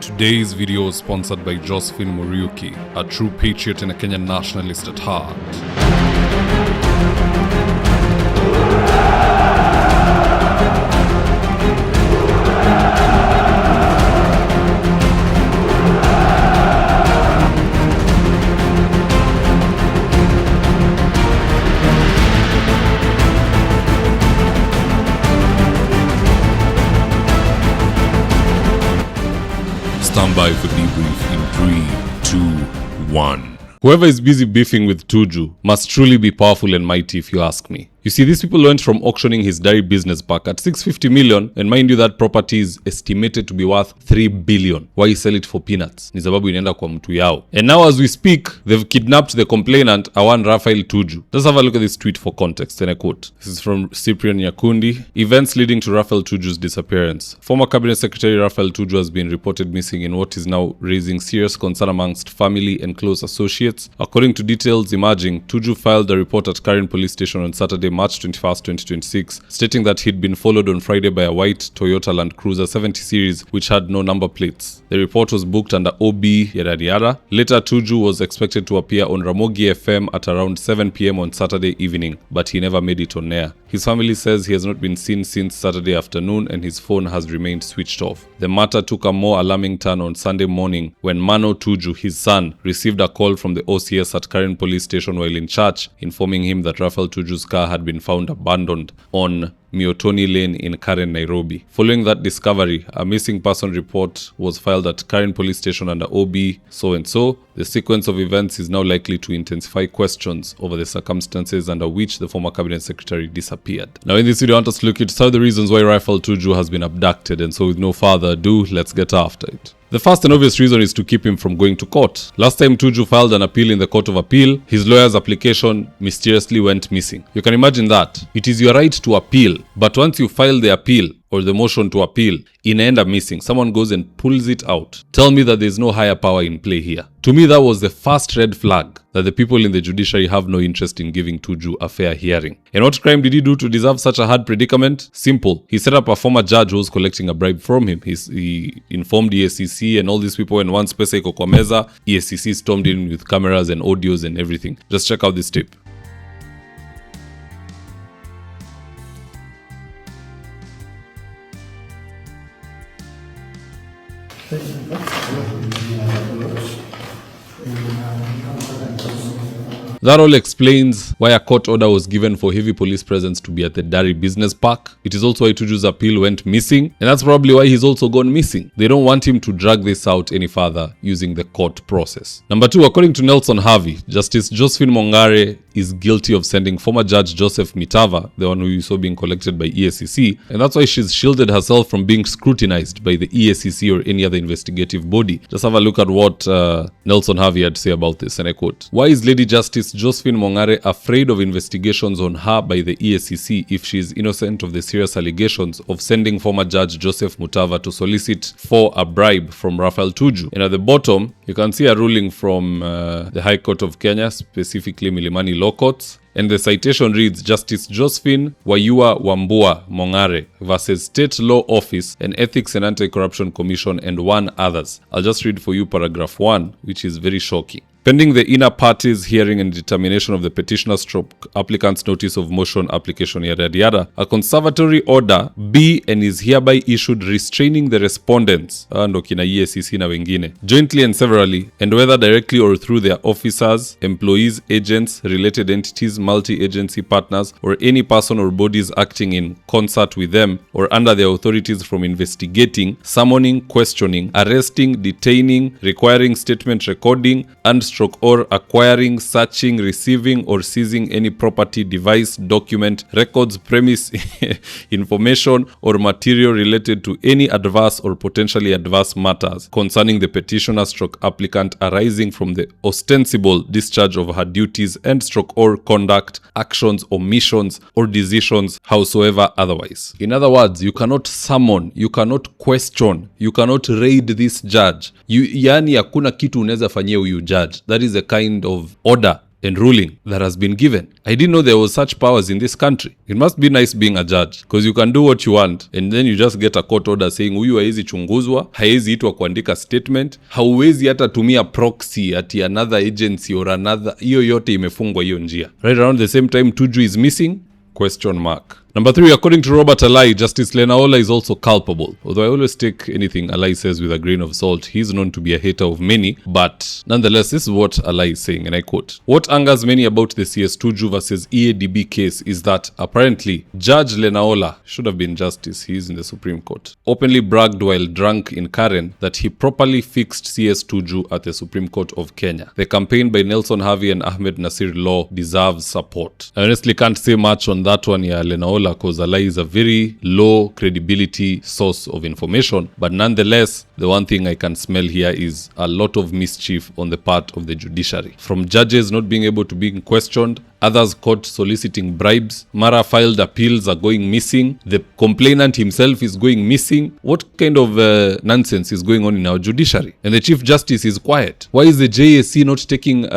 Today's video is sponsored by Josephine Muriuki, a true patriot and a Kenyan nationalist at heart. Stand by for debrief in 3, 2, 1. Whoever is busy beefing with Tuju must truly be powerful and mighty if you ask me. You see, these people went from auctioning his dairy business back at 650 million, and mind you that property is estimated to be worth 3 billion. Why you sell it for peanuts? Ni sababu inaenda kwa mtu yao. And now as we speak, they've kidnapped the complainant, Awan Raphael Tuju. Let's have a look at this tweet for context, and I quote. This is from Cyprian Nyakundi. Events leading to Raphael Tuju's disappearance. Former Cabinet Secretary Raphael Tuju has been reported missing in what is now raising serious concern amongst family and close associates. According to details emerging, Tuju filed a report at Karen Police Station on Saturday, March 21st, 2026, stating that he'd been followed on Friday by a white Toyota Land Cruiser 70 series which had no number plates. The report was booked under OB yada yada. Later, Tuju was expected to appear on Ramogi FM at around 7 p.m. on Saturday evening, but he never made it on air. His family says he has not been seen since Saturday afternoon and his phone has remained switched off. The matter took a more alarming turn on Sunday morning when Mano Tuju, his son, received a call from the OCS at Karen Police Station while in church, informing him that Raphael Tuju's car had been found abandoned on Miotoni Lane in Karen, Nairobi. Following that discovery, a missing person report was filed at Karen Police Station under OB so-and-so. The sequence of events is now likely to intensify questions over the circumstances under which the former cabinet secretary disappeared. Now in this video, I want us to look at some of the reasons why Raphael Tuju has been abducted, and so with no further ado, let's get after it. The first and obvious reason is to keep him from going to court. Last time Tuju filed an appeal in the Court of Appeal, his lawyer's application mysteriously went missing. You can imagine that. It is your right to appeal, but once you file the appeal or the motion to appeal, inaenda missing. Someone goes and pulls it out. Tell me that there's no higher power in play here. To me, that was the first red flag that the people in the judiciary have no interest in giving Tuju a fair hearing. And what crime did he do to deserve such a hard predicament? Simple. He set up a former judge who was collecting a bribe from him. He informed EACC and all these people, and once pesa iko kwa meza, EACC stormed in with cameras and audios and everything. Just check out this tape. That all explains why a court order was given for heavy police presence to be at the Dari Business Park. It is also why Tuju's appeal went missing, and that's probably why he's also gone missing. They don't want him to drag this out any further using the court process. Number 2, according to Nelson Harvey, Justice Josephine Mongare is guilty of sending former Judge Joseph Mitava, the one who you saw being collected by EACC, and that's why she's shielded herself from being scrutinized by the EACC or any other investigative body. Just have a look at what Nelson Harvey had to say about this, and I quote, "Why is Lady Justice Josephine Mongare afraid of investigations on her by the EACC if she is innocent of the serious allegations of sending former Judge Joseph Mutava to solicit for a bribe from Raphael Tuju?" And at the bottom, you can see a ruling from the High Court of Kenya, specifically Milimani Law Courts. And the citation reads, Justice Josephine Wayua Wambua Mongare versus State Law Office and Ethics and Anti-Corruption Commission and 1 others. I'll just read for you paragraph 1, which is very shocking. Pending the inner parties hearing and determination of the petitioner / applicant's notice of motion application yada yada, a conservatory order be and is hereby issued restraining the respondents, ndo kina EACC na wengine, jointly and severally, and whether directly or through their officers, employees, agents, related entities, multi-agency partners, or any person or bodies acting in concert with them or under their authorities from investigating, summoning, questioning, arresting, detaining, requiring statement recording, and or acquiring, searching, receiving, or seizing any property, device, document, records, premise, information, or material related to any adverse or potentially adverse matters concerning the petitioner / applicant arising from the ostensible discharge of her duties and / or conduct, actions, omissions, or decisions, howsoever otherwise. In other words, you cannot summon, you cannot question, you cannot raid this judge. Yani hakuna kitu unaweza fanyia huyu judge. That is the kind of order and ruling that has been given. I didn't know there was such powers in this country. It must be nice being a judge because you can do what you want and then you just get a court order saying huyu haezi chunguzwa, haezi itwa kuandika statement, hauwezi hata tumia proxy ati another agency or another, hiyo yote imefungwa hiyo njia. Right around the same time Tuju is missing? Question mark. Number 3, according to Robert Alai, Justice Lenola is also culpable. Although I always take anything Alai says with a grain of salt, he's known to be a hater of many, but nonetheless, this is what Alai is saying, and I quote, "What angers many about the CS Tuju versus EADB case is that apparently Judge Lenola should have been justice, he is in the Supreme Court, openly bragged while drunk in Karen that he properly fixed CS Tuju at the Supreme Court of Kenya. The campaign by Nelson Harvey and Ahmed Nasir Law deserves support." I honestly can't say much on that one, yeah, Lenola, because Alai is a very low credibility source of information, but nonetheless, the one thing I can smell here is a lot of mischief on the part of the judiciary. From judges not being able to be questioned, others caught soliciting bribes, Mara filed appeals are going missing, the complainant himself is going missing. What kind of nonsense is going on in our judiciary? And the Chief Justice is quiet. Why is the JSC not taking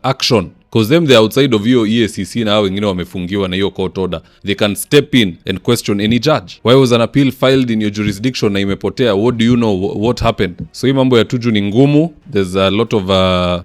action? Because them they're outside of hiyo EACC na hao wengine wamefungiwa na hiyo court order. They can step in and question any judge. Why was an appeal filed in your jurisdiction na imepotea? What do you know? What happened? So hii mambo ya Tuju ni ngumu. There's a lot of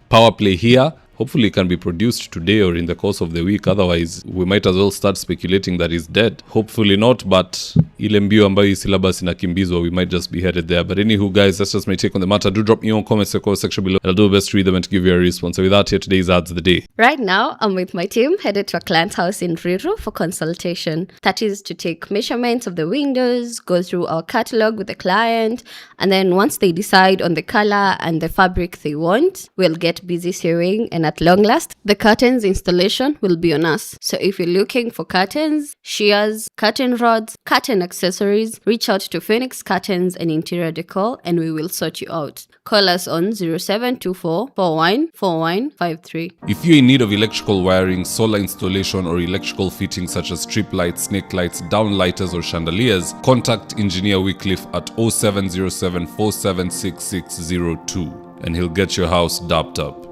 power play here. Hopefully it can be produced today or in the course of the week. Otherwise, we might as well start speculating that he's dead. Hopefully not, but ile mbio ambayo syllabus inakimbizwa, we might just be headed there. But anywho, guys, that's just my take on the matter. Do drop me your comments in the comment section below. I'll do my best to read them and to give you a response. So with that, here today's ads of the day. Right now, I'm with my team headed to a client's house in Ruiru for consultation. That is to take measurements of the windows, go through our catalog with the client, and then once they decide on the color and the fabric they want, we'll get busy sewing, and at long last, the curtains installation will be on us. So if you're looking for curtains, shears, curtain rods, curtain accessories, reach out to Phoenix Curtains and Interior Decor and we will sort you out. Call us on 0724 414153. If you're in need of electrical wiring, solar installation, or electrical fittings such as strip lights, snake lights, downlighters, or chandeliers, contact Engineer Wycliffe at 0707 476602 and he'll get your house dapped up.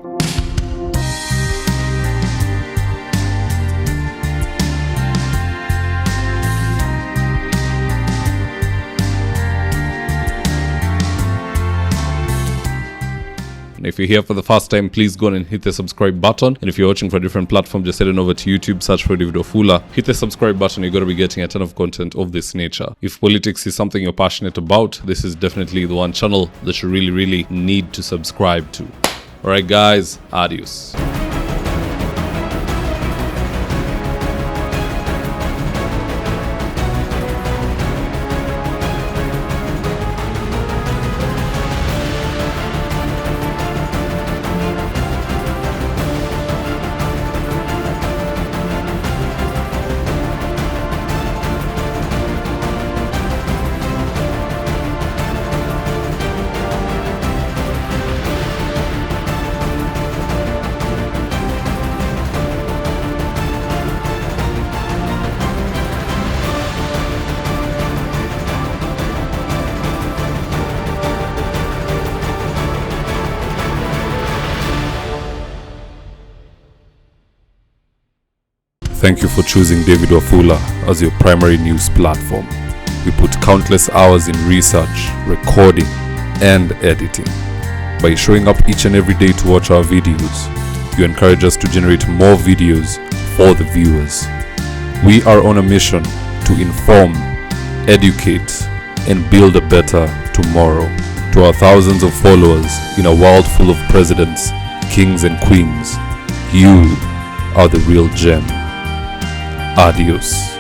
If you're here for the first time, please go on and hit the subscribe button. And if you're watching for a different platform, just head on over to YouTube, search for David Wafula, hit the subscribe button. You're going to be getting a ton of content of this nature. If politics is something you're passionate about, this is definitely the one channel that you really need to subscribe to. Alright guys, adios. Thank you for choosing David Wafula as your primary news platform. We put countless hours in research, recording, and editing. By showing up each and every day to watch our videos, you encourage us to generate more videos for the viewers. We are on a mission to inform, educate, and build a better tomorrow. To our thousands of followers in a world full of presidents, kings, and queens, you are the real gem. Adios.